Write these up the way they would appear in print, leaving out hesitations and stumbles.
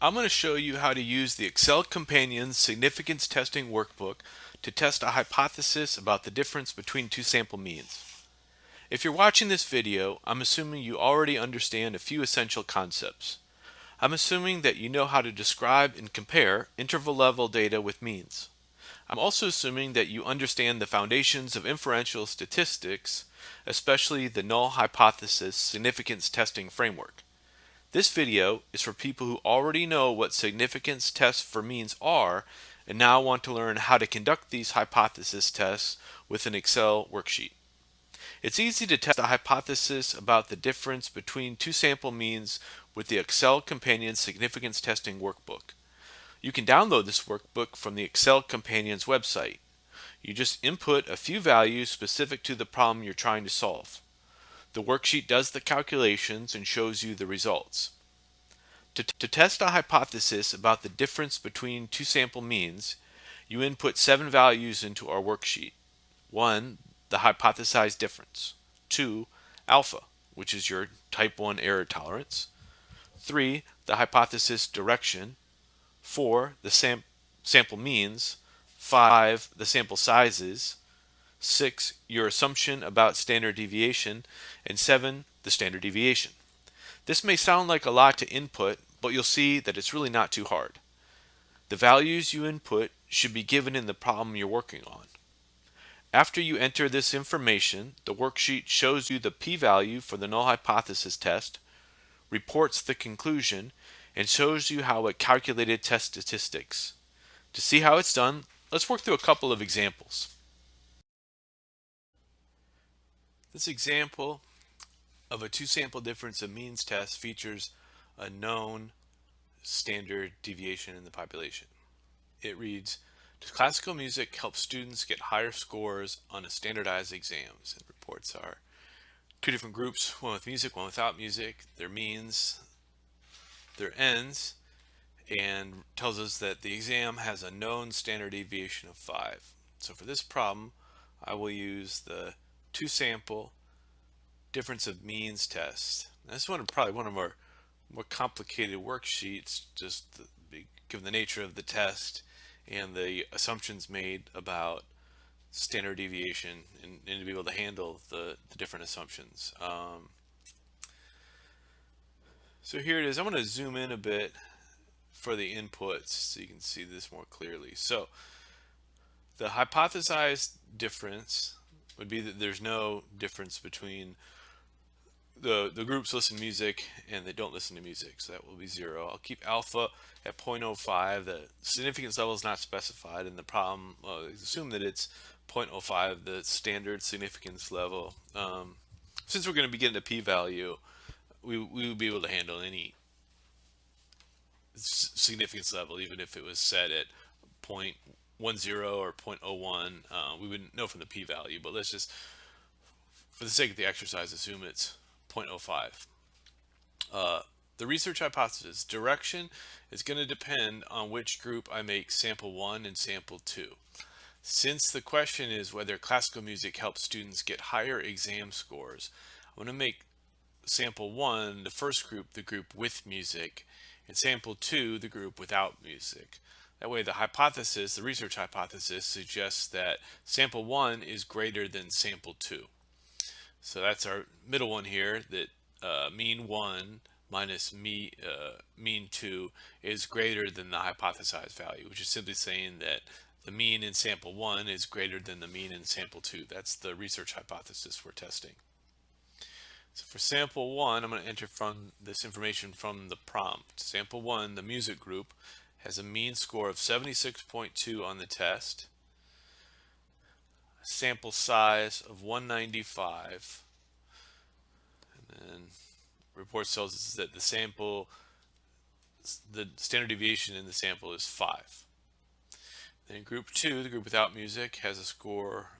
I'm going to show you how to use the Excel Companion Significance Testing Workbook to test a hypothesis about the difference between two sample means. If you're watching this video, I'm assuming you already understand a few essential concepts. I'm assuming that you know how to describe and compare interval level data with means. I'm also assuming that you understand the foundations of inferential statistics, especially the null hypothesis significance testing framework. This video is for people who already know what significance tests for means are and now want to learn how to conduct these hypothesis tests with an Excel worksheet. It's easy to test a hypothesis about the difference between two sample means with the Excel Companion Significance Testing Workbook. You can download this workbook from the Excel Companion's website. You just input a few values specific to the problem you're trying to solve. The worksheet does the calculations and shows you the results. To test a hypothesis about the difference between two sample means, you input 7 values into our worksheet. 1. The hypothesized difference. 2. Alpha, which is your type 1 error tolerance. 3. The hypothesis direction. 4. The sample means. 5. The sample sizes. 6. Your assumption about standard deviation. And 7. The standard deviation. This may sound like a lot to input, but you'll see that it's really not too hard. The values you input should be given in the problem you're working on. After you enter this information, the worksheet shows you the p-value for the null hypothesis test, reports the conclusion, and shows you how it calculated test statistics. To see how it's done, let's work through a couple of examples. This example of a two-sample difference of means test features a known standard deviation in the population. It reads, does classical music help students get higher scores on a standardized exams? And reports are two different groups, one with music, one without music, their means, their ends, and tells us that the exam has a known standard deviation of 5. So for this problem, I will use the two-sample difference of means test. Now, this is probably one of our more complicated worksheets, just given the nature of the test and the assumptions made about standard deviation and to be able to handle the different assumptions. So here it is. I'm going to zoom in a bit for the inputs so you can see this more clearly. So the hypothesized difference would be that there's no difference between the groups listen to music and they don't listen to music, so that will be 0. I'll keep alpha at 0.05. The significance level is not specified in the problem. Assume that it's 0.05, the standard significance level. Since we're going to be getting a p-value, we would be able to handle any significance level, even if it was set at 0.10 or 0.01. We wouldn't know from the p-value, but let's just, for the sake of the exercise, assume it's 0.05. The research hypothesis direction is going to depend on which group I make sample 1 and sample 2. Since the question is whether classical music helps students get higher exam scores, I'm going to make sample 1, the first group, the group with music, and sample 2, the group without music. That way the hypothesis, the research hypothesis, suggests that sample 1 is greater than sample 2. So that's our middle one here, that mean 1 minus mean 2 is greater than the hypothesized value, which is simply saying that the mean in sample 1 is greater than the mean in sample 2. That's the research hypothesis we're testing. So for sample 1, I'm going to enter from this information from the prompt. Sample 1, the music group, has a mean score of 76.2 on the test, sample size of 195, and then report tells us that the standard deviation in the sample is 5. Then group 2, the group without music, has a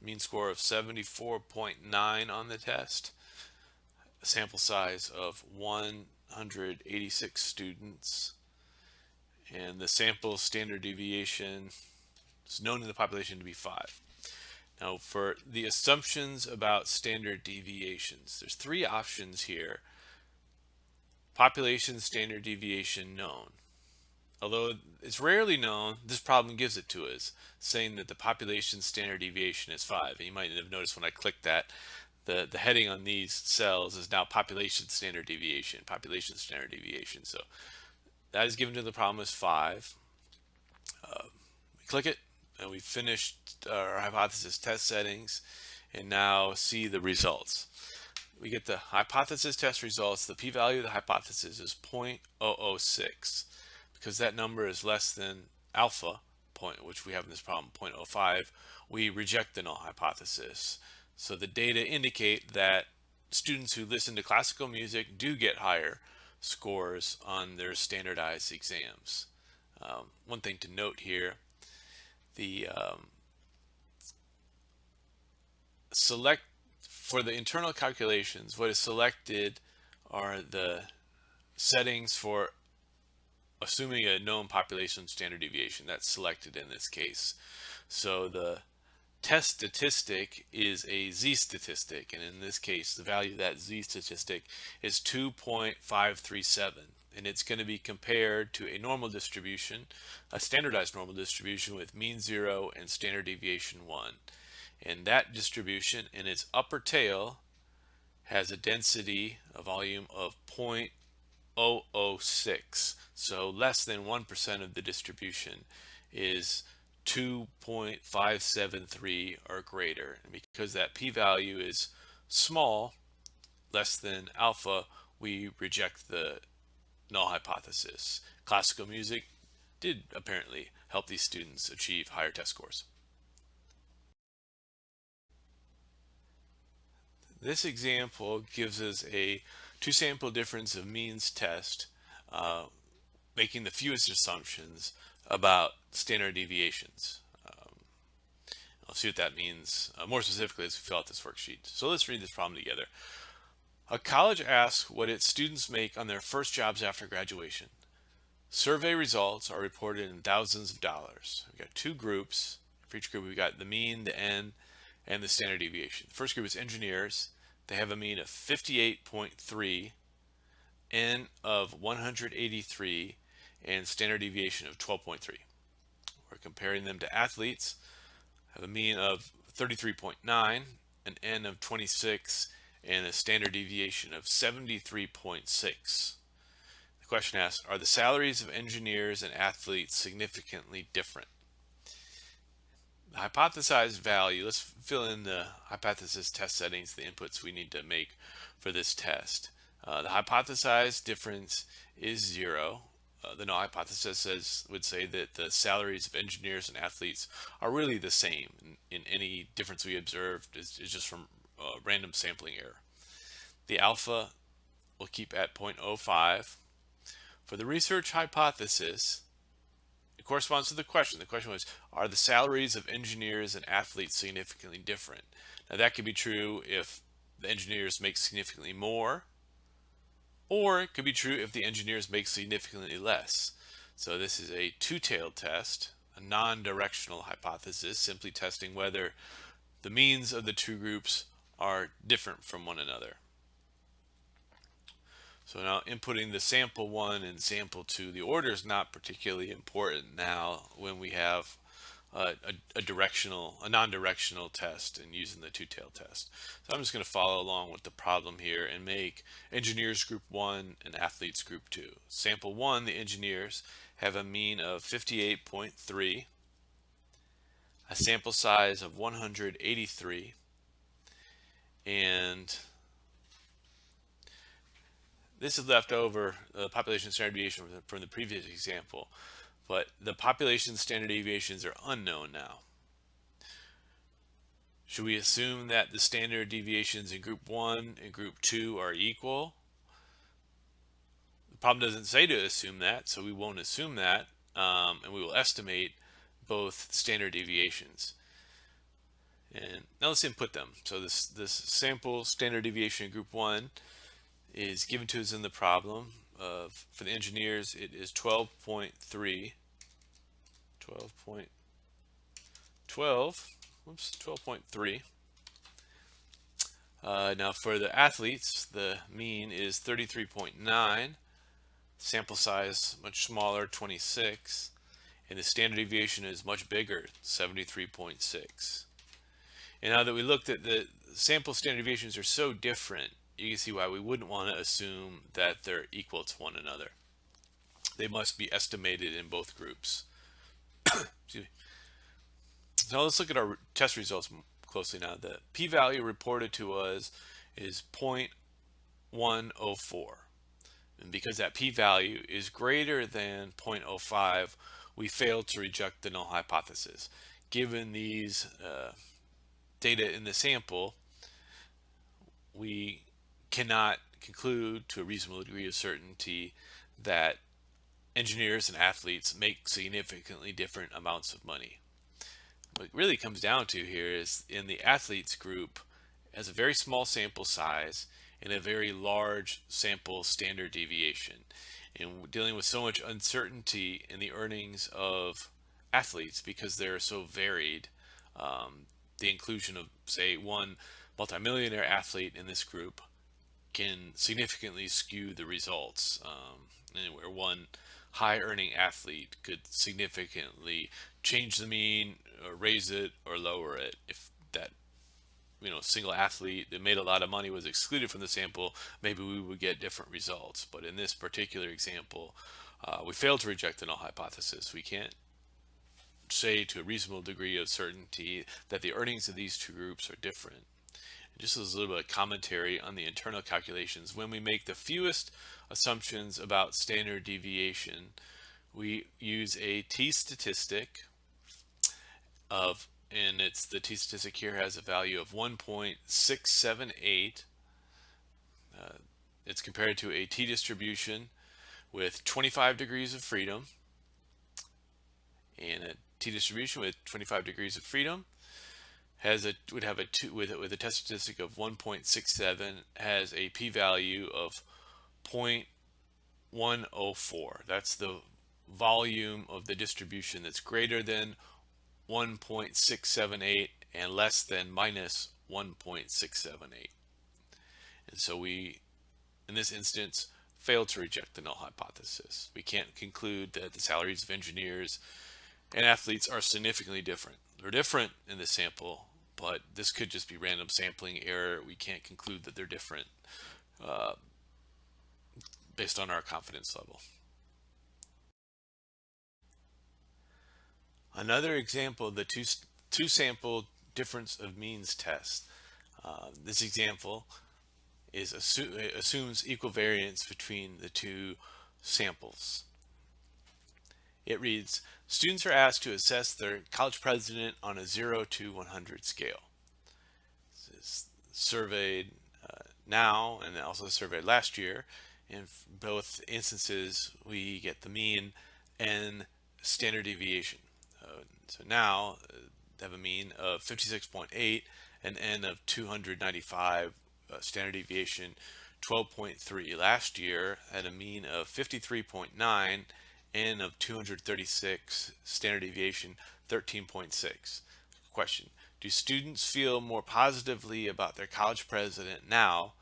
mean score of 74.9 on the test, a sample size of 186 students, and the sample standard deviation is known in the population to be 5. Now for the assumptions about standard deviations, there's 3 options here. Population standard deviation known. Although it's rarely known, this problem gives it to us, saying that the population standard deviation is 5. And you might have noticed when I clicked that, the heading on these cells is now population standard deviation, population standard deviation. So that is given to the problem as 5. We click it, and we've finished our hypothesis test settings, and now see the results. We get the hypothesis test results. The p-value of the hypothesis is 0.006. Because that number is less than alpha point, which we have in this problem, 0.05, we reject the null hypothesis. So the data indicate that students who listen to classical music do get higher scores on their standardized exams. One thing to note here, the select for the internal calculations, what is selected are the settings for assuming a known population standard deviation. That's selected in this case. So the test statistic is a z-statistic, and in this case the value of that z-statistic is 2.537, and it's going to be compared to a normal distribution, a standardized normal distribution with mean 0 and standard deviation 1. And that distribution in its upper tail has a density, a volume of 0.006, so less than 1% of the distribution is 2.573 or greater. And because that p-value is small, less than alpha, we reject the null hypothesis. Classical music did apparently help these students achieve higher test scores. This example gives us a two-sample difference of means test, making the fewest assumptions about standard deviations. I'll see what that means more specifically as we fill out this worksheet. So let's read this problem together. A college asks what its students make on their first jobs after graduation. Survey results are reported in thousands of dollars. We've got two groups. For each group, we've got the mean, the n, and the standard deviation. The first group is engineers. They have a mean of 58.3, n of 183, and standard deviation of 12.3. We're comparing them to athletes. Have a mean of 33.9, an n of 26, and a standard deviation of 73.6. The question asks, are the salaries of engineers and athletes significantly different? The hypothesized value, let's fill in the hypothesis test settings, the inputs we need to make for this test. The hypothesized difference is 0. The null hypothesis would say that the salaries of engineers and athletes are really the same. In any difference we observed is just from random sampling error. The alpha we'll keep at 0.05. For the research hypothesis, it corresponds to the question. The question was, are the salaries of engineers and athletes significantly different? Now that could be true if the engineers make significantly more, or it could be true if the engineers make significantly less. So this is a two-tailed test, a non-directional hypothesis, simply testing whether the means of the two groups are different from one another. So now inputting the sample 1 and sample 2, the order is not particularly important now when we have a non-directional test and using the two-tailed test. So I'm just going to follow along with the problem here and make engineers group 1 and athletes group 2. Sample 1, the engineers have a mean of 58.3, a sample size of 183, and this is left over the population standard deviation from the previous example, but the population standard deviations are unknown now. Should we assume that the standard deviations in group 1 and group 2 are equal? The problem doesn't say to assume that, so we won't assume that, and we will estimate both standard deviations. And now let's input them. So this sample standard deviation in group 1 is given to us in the problem. For the engineers, it is 12.3, 12.3. Now for the athletes, the mean is 33.9, sample size much smaller, 26, and the standard deviation is much bigger, 73.6. And now that we looked at the sample standard deviations are so different, you can see why we wouldn't want to assume that they're equal to one another. They must be estimated in both groups. Excuse me. So let's look at our test results closely now. The p-value reported to us is 0.104. And because that p-value is greater than 0.05, we failed to reject the null hypothesis. Given these data in the sample, we cannot conclude to a reasonable degree of certainty that engineers and athletes make significantly different amounts of money. What it really comes down to here is in the athletes group has a very small sample size and a very large sample standard deviation. And dealing with so much uncertainty in the earnings of athletes because they're so varied, the inclusion of, say, one multimillionaire athlete in this group can significantly skew the results. Where one high earning athlete could significantly change the mean or raise it or lower it. If that single athlete that made a lot of money was excluded from the sample, maybe we would get different results. But in this particular example, we failed to reject the null hypothesis. We can't say to a reasonable degree of certainty that the earnings of these two groups are different. And just as a little bit of commentary on the internal calculations, when we make the fewest assumptions about standard deviation, we use a t-statistic of, and it's the t-statistic here has a value of 1.678. It's compared to a t-distribution with 25 degrees of freedom, and a t-distribution with 25 degrees of freedom would have a with a test statistic of 1.67, has a p-value of 0.104. That's the volume of the distribution that's greater than 1.678 and less than minus 1.678. And so we, in this instance, failed to reject the null hypothesis. We can't conclude that the salaries of engineers and athletes are significantly different. They're different in the sample, but this could just be random sampling error. We can't conclude that they're different based on our confidence level. Another example of the two sample difference of means test. This example assumes equal variance between the two samples. It reads, students are asked to assess their college president on a 0 to 100 scale. This is surveyed now and also surveyed last year. In both instances, we get the mean and standard deviation. So now they have a mean of 56.8, an n of 295, standard deviation 12.3. Last year had a mean of 53.9, n of 236, standard deviation 13.6. Question: do students feel more positively about their college president now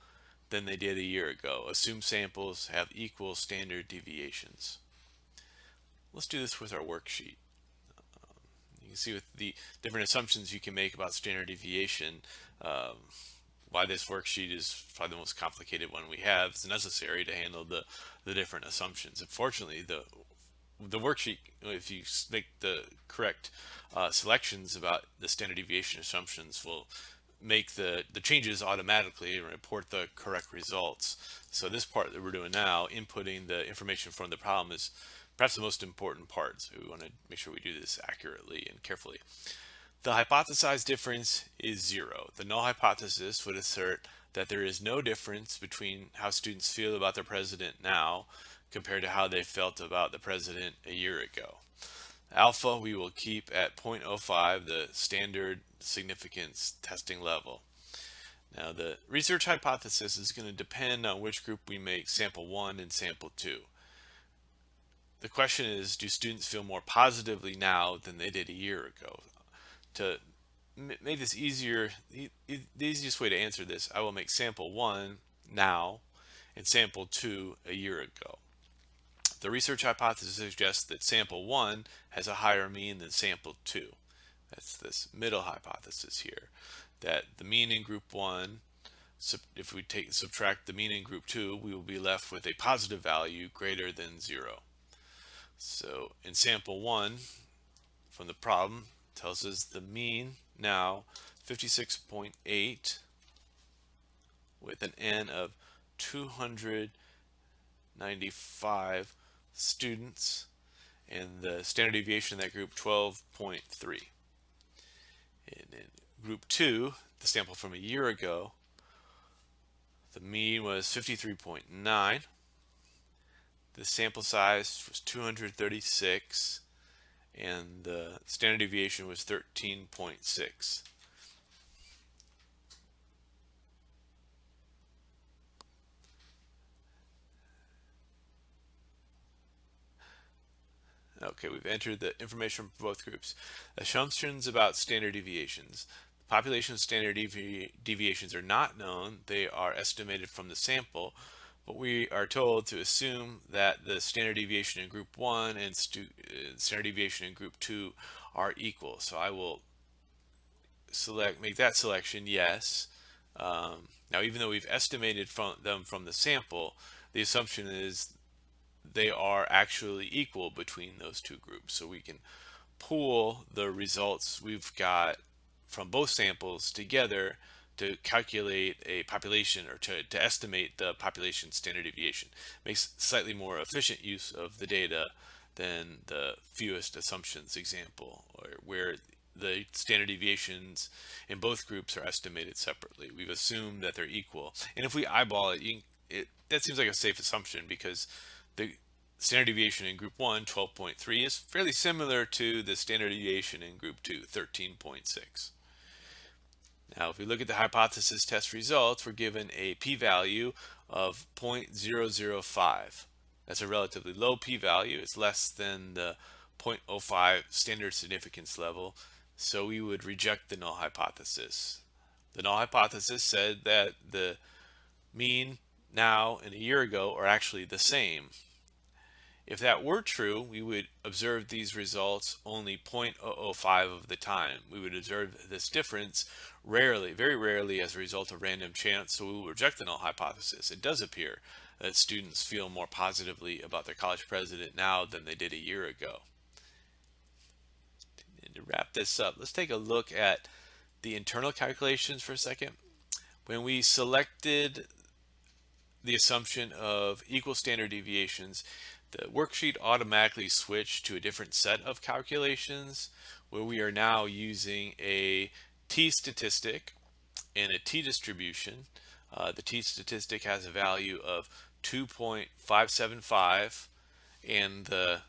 than they did a year ago? Assume samples have equal standard deviations. Let's do this with our worksheet. You can see with the different assumptions you can make about standard deviation, why this worksheet is probably the most complicated one we have. It's necessary to handle the different assumptions. Unfortunately, the worksheet, if you make the correct selections about the standard deviation assumptions, will make the changes automatically and report the correct results. So this part that we're doing now, inputting the information from the problem, is perhaps the most important part. So we want to make sure we do this accurately and carefully. The hypothesized difference is 0. The null hypothesis would assert that there is no difference between how students feel about their president now compared to how they felt about the president a year ago. Alpha we will keep at 0.05, the standard significance testing level. Now the research hypothesis is going to depend on which group we make sample 1 and sample 2. The question is, do students feel more positively now than they did a year ago? To make this easier, the easiest way to answer this, I will make sample 1 now and sample 2 a year ago. The research hypothesis suggests that sample 1 has a higher mean than sample 2. That's this middle hypothesis here, that the mean in group 1, if we subtract the mean in group 2, we will be left with a positive value greater than 0. So in sample 1 from the problem tells us the mean now 56.8 with an N of 295 students, and the standard deviation in that group 12.3. And in group 2, the sample from a year ago, the mean was 53.9. The sample size was 236, and the standard deviation was 13.6. Okay, we've entered the information for both groups. Assumptions about standard deviations. The population standard deviations are not known. They are estimated from the sample, but we are told to assume that the standard deviation in group 1 and standard deviation in group 2 are equal. So I will make that selection yes. Now, even though we've estimated them from the sample, the assumption is they are actually equal between those two groups. So we can pool the results we've got from both samples together to calculate a population, or to estimate the population standard deviation. Makes slightly more efficient use of the data than the fewest assumptions example, or where the standard deviations in both groups are estimated separately. We've assumed that they're equal, and if we eyeball it, that seems like a safe assumption, because the standard deviation in group 1, 12.3, is fairly similar to the standard deviation in group 2, 13.6. Now, if we look at the hypothesis test results, we're given a p-value of 0.005. That's a relatively low p-value. It's less than the 0.05 standard significance level, so we would reject the null hypothesis. The null hypothesis said that the mean now and a year ago are actually the same. If that were true, we would observe these results only 0.005 of the time. We would observe this difference rarely, very rarely, as a result of random chance, so we will reject the null hypothesis. It does appear that students feel more positively about their college president now than they did a year ago. And to wrap this up, let's take a look at the internal calculations for a second. When we selected the assumption of equal standard deviations, the worksheet automatically switched to a different set of calculations, where we are now using a t-statistic and a t-distribution. The t-statistic has a value of 2.575, and the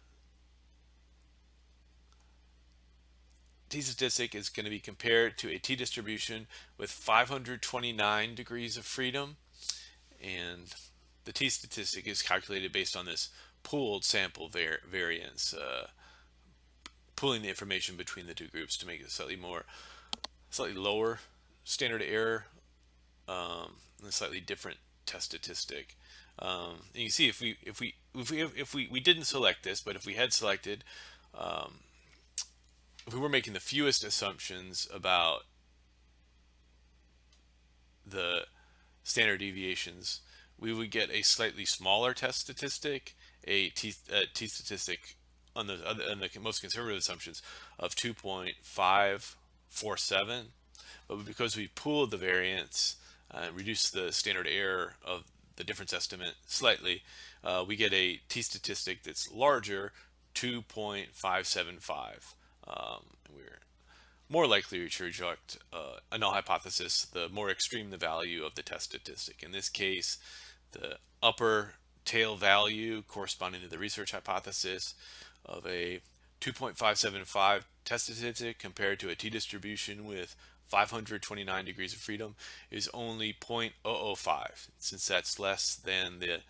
t-statistic is going to be compared to a t-distribution with 529 degrees of freedom, and the t-statistic is calculated based on this pooled sample variance, pooling the information between the two groups to make it slightly lower standard error, and a slightly different test statistic. And you can see if we didn't select this, but if we had selected, if we were making the fewest assumptions about the standard deviations, we would get a slightly smaller test statistic, a t-statistic on the most conservative assumptions of 2.547, but because we pooled the variance and reduced the standard error of the difference estimate slightly, we get a t-statistic that's larger, 2.575. We're more likely to reject a null hypothesis the more extreme the value of the test statistic. In this case, the upper tail value corresponding to the research hypothesis of a 2.575 test statistic compared to a t-distribution with 529 degrees of freedom is only 0.005. Since that's less than the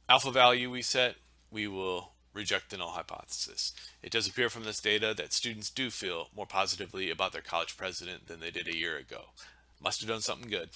alpha value we set, we will reject the null hypothesis. It does appear from this data that students do feel more positively about their college president than they did a year ago. Must have done something good.